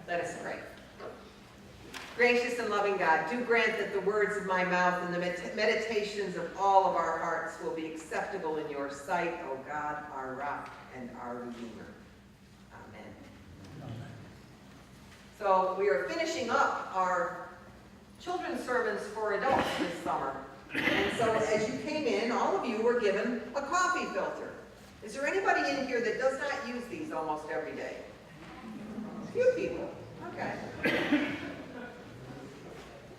Let us pray. Gracious and loving God, do grant that the words of my mouth and the meditations of all of our hearts will be acceptable in your sight, O God, our rock and our Redeemer. Amen. So we are finishing up our children's sermons for adults this summer. And so as you came in, all of you were given a coffee filter. Is there anybody in here that does not use these almost every day? A few people. Okay.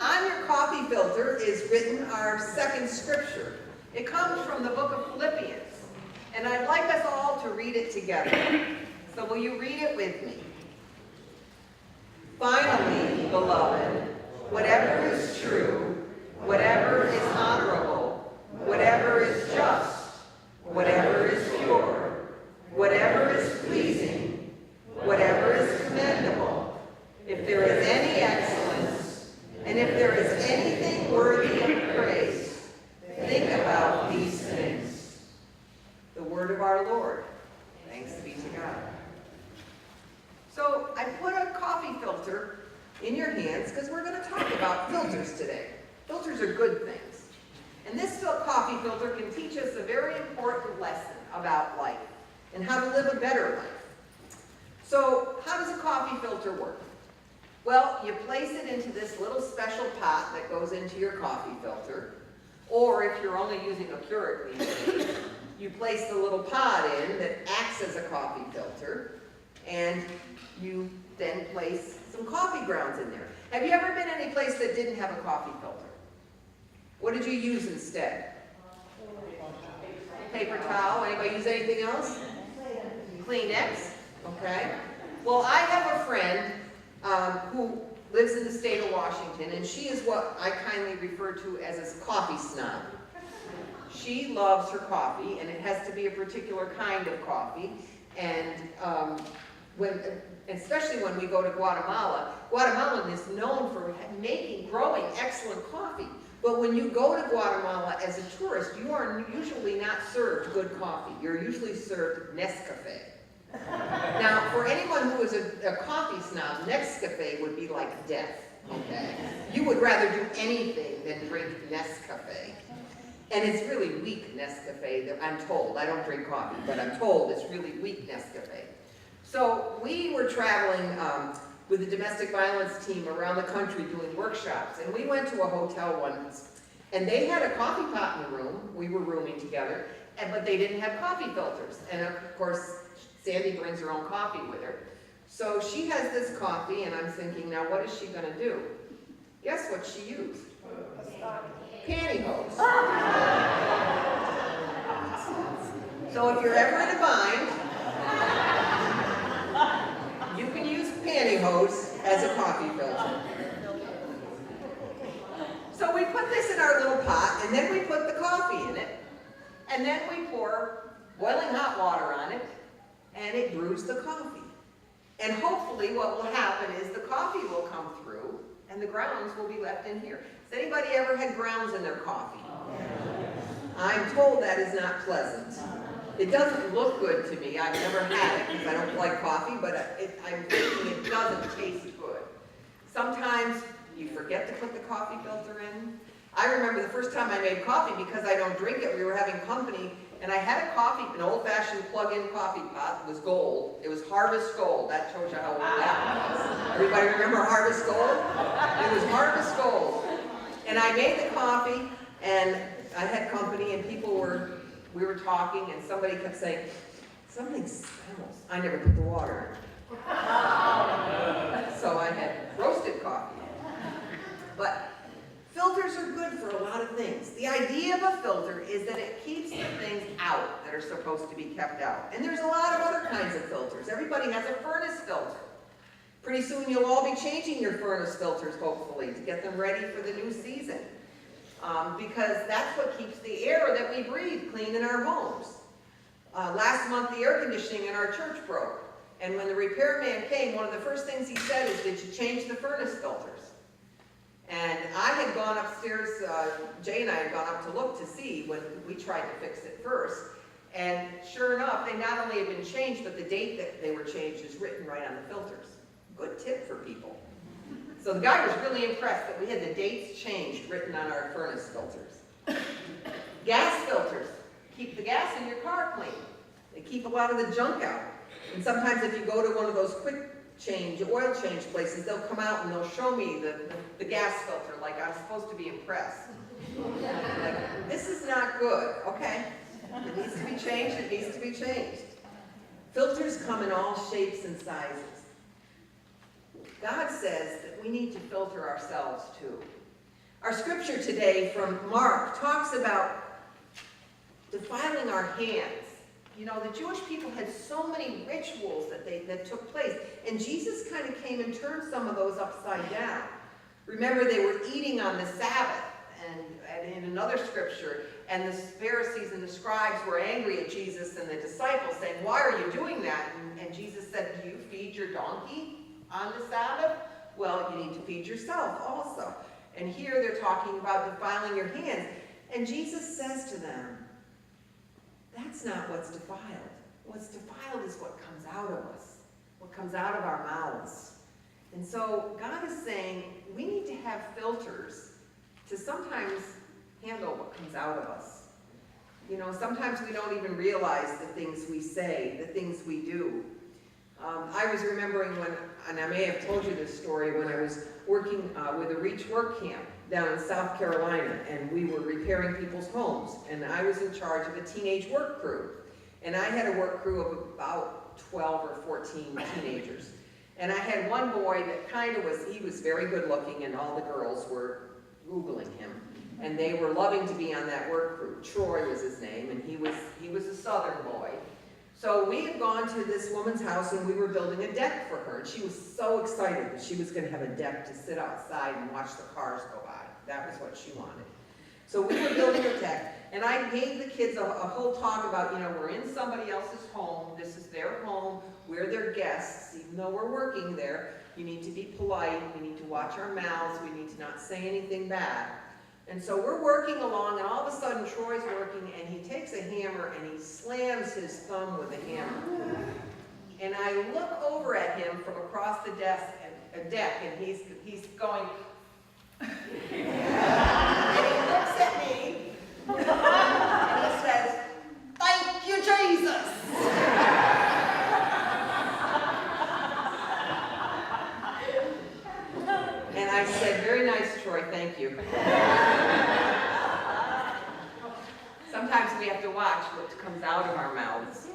On your coffee filter is written our second scripture. It comes from the book of Philippians. And I'd like us all to read it together. So will you read it with me? Finally, beloved, whatever is true, whatever is honorable, whatever is just, whatever is pure, whatever is pleasing, whatever is commendable, if there is any excellence, and if there is anything worthy of praise, think about these things. The word of our Lord. Thanks be to God. So I put a coffee filter in your hands because we're going to talk about filters today. Filters are good things. And this coffee filter can teach us a very important lesson about life and how to live a better life. So how does a coffee filter work? Well, you place it into this little special pot that goes into your coffee filter. Or if you're only using a Keurig these days, you place the little pod in that acts as a coffee filter. And you then place some coffee grounds in there. Have you ever been any place that didn't have a coffee filter? What did you use instead? Paper towel. Anybody use anything else? Kleenex. Okay. Well, I have a friend who lives in the state of Washington, and she is what I kindly refer to as a coffee snob. She loves her coffee, and it has to be a particular kind of coffee. And especially when we go to Guatemala, Guatemala is known for growing excellent coffee. But when you go to Guatemala as a tourist, you are usually not served good coffee. You're usually served Nescafe. Now, for anyone who is a coffee snob, Nescafe would be like death, okay? You would rather do anything than drink Nescafe. And it's really weak Nescafe, I'm told. I don't drink coffee, but I'm told it's really weak Nescafe. So we were traveling with the domestic violence team around the country doing workshops. And we went to a hotel once, and they had a coffee pot in the room. We were rooming together, but they didn't have coffee filters. And of course, Sandy brings her own coffee with her. So she has this coffee, and I'm thinking, now what is she going to do? Guess what she used? Pantyhose. So if you're ever in a bind, you can use pantyhose as a coffee filter. So we put this in our little pot, and then we put the coffee in it, and then we pour boiling hot water on it, and it brews the coffee. And hopefully what will happen is the coffee will come through, and the grounds will be left in here. Has anybody ever had grounds in their coffee? I'm told that is not pleasant. It doesn't look good to me. I've never had it because I don't like coffee, but I'm thinking it doesn't taste good. Sometimes you forget to put the coffee filter in. I remember the first time I made coffee, because I don't drink it, we were having company, and I had a coffee, an old-fashioned plug-in coffee pot. It was gold. It was Harvest Gold. That shows you how old that was. Everybody remember Harvest Gold? It was Harvest Gold. And I made the coffee, and I had company, and we were talking, and somebody kept saying, something smells. I never put the water in. So I had roasted coffee. But filters are good for a lot of things. The idea of a filter is that it keeps the things out that are supposed to be kept out. And there's a lot of other kinds of filters. Everybody has a furnace filter. Pretty soon you'll all be changing your furnace filters, hopefully, to get them ready for the new season. Because that's what keeps the air that we breathe clean in our homes. Last month, the air conditioning in our church broke. And when the repairman came, one of the first things he said is, did you change the furnace filters? And I had gone upstairs, Jay and I had gone up to look to see when we tried to fix it first. And sure enough, they not only had been changed, but the date that they were changed is written right on the filters. Good tip for people. So the guy was really impressed that we had the dates changed written on our furnace filters. Gas filters keep the gas in your car clean. They keep a lot of the junk out. And sometimes if you go to one of those quick change, oil change places, they'll come out and they'll show me the gas filter like I'm supposed to be impressed. Like, this is not good, okay? It needs to be changed, it needs to be changed. Filters come in all shapes and sizes. God says that we need to filter ourselves too. Our scripture today from Mark talks about defiling our hands. You know, the Jewish people had so many rituals that took place, and Jesus kind of came and turned some of those upside down. Remember, they were eating on the Sabbath, and in another scripture, and the Pharisees and the scribes were angry at Jesus and the disciples, saying, "Why are you doing that?" And Jesus said, "Do you feed your donkey on the Sabbath? Well, you need to feed yourself also." And here they're talking about defiling your hands. And Jesus says to them, that's not what's defiled. What's defiled is what comes out of us, what comes out of our mouths. And so God is saying we need to have filters to sometimes handle what comes out of us. You know, sometimes we don't even realize the things we say, the things we do. I was remembering when, and I may have told you this story, when I was working with a Reach Work Camp down in South Carolina, and we were repairing people's homes, and I was in charge of a teenage work crew. And I had a work crew of about 12 or 14 teenagers. And I had one boy that kind of was, he was very good looking, and all the girls were Googling him. And they were loving to be on that work crew. Troy was his name, and he was a Southern boy. So we had gone to this woman's house, and we were building a deck for her. And she was so excited that she was going to have a deck to sit outside and watch the cars go by. That was what she wanted. So we were building a deck, and I gave the kids a whole talk about, you know, we're in somebody else's home. This is their home. We're their guests. Even though we're working there, you need to be polite. We need to watch our mouths. We need to not say anything bad. And so we're working along, and all of a sudden Troy's working, and he takes a hammer and he slams his thumb with the hammer. And I look over at him from across the deck, and he's going, and he looks at me, and he says, "Thank you, Jesus." And I said, "Very nice, Troy, thank you." Sometimes we have to watch what comes out of our mouths.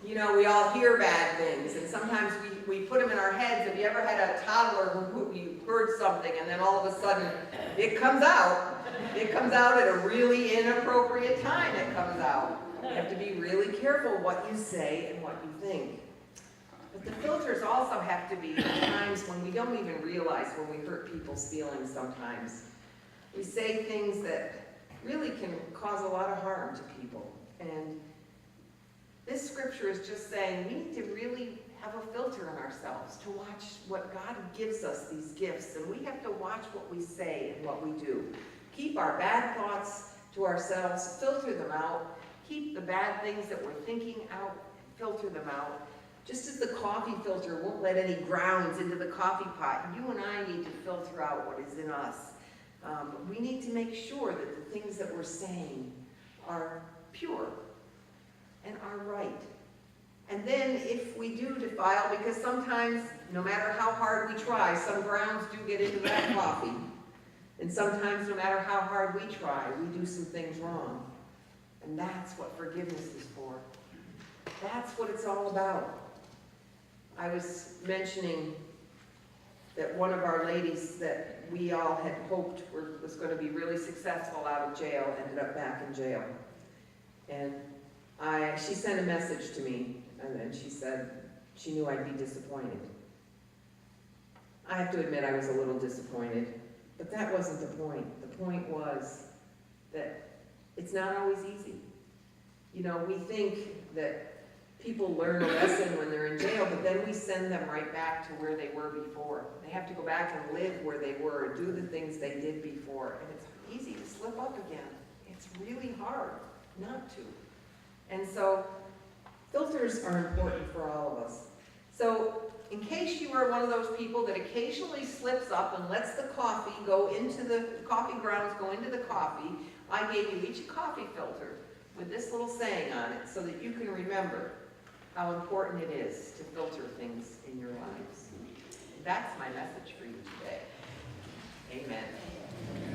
You know, we all hear bad things, and sometimes we put them in our heads. Have you ever had a toddler who you heard something, and then all of a sudden it comes out? It comes out at a really inappropriate time. It comes out. You have to be really careful what you say and what you think. But the filters also have to be times when we don't even realize when we hurt people's feelings sometimes. We say things that really can cause a lot of harm to people. And this scripture is just saying we need to really have a filter on ourselves to watch what God gives us, these gifts. And we have to watch what we say and what we do. Keep our bad thoughts to ourselves, filter them out. Keep the bad things that we're thinking out, filter them out. Just as the coffee filter won't let any grounds into the coffee pot, you and I need to filter out what is in us. We need to make sure that the things that we're saying are pure and are right. And then if we do defile, because sometimes, no matter how hard we try, some grounds do get into that coffee. And sometimes, no matter how hard we try, we do some things wrong. And that's what forgiveness is for. That's what it's all about. I was mentioning that one of our ladies that we all had hoped was going to be really successful out of jail ended up back in jail. And she sent a message to me, and she said she knew I'd be disappointed. I have to admit I was a little disappointed, but that wasn't the point. The point was that it's not always easy. You know, we think that people learn a lesson when they're in jail, but then we send them right back to where they were before. They have to go back and live where they were, do the things they did before, and it's easy to slip up again. It's really hard not to. And so filters are important for all of us. So in case you are one of those people that occasionally slips up and lets the coffee go into the coffee grounds, go into the coffee, I gave you each a coffee filter with this little saying on it so that you can remember how important it is to filter things in your lives. That's my message for you today. Amen.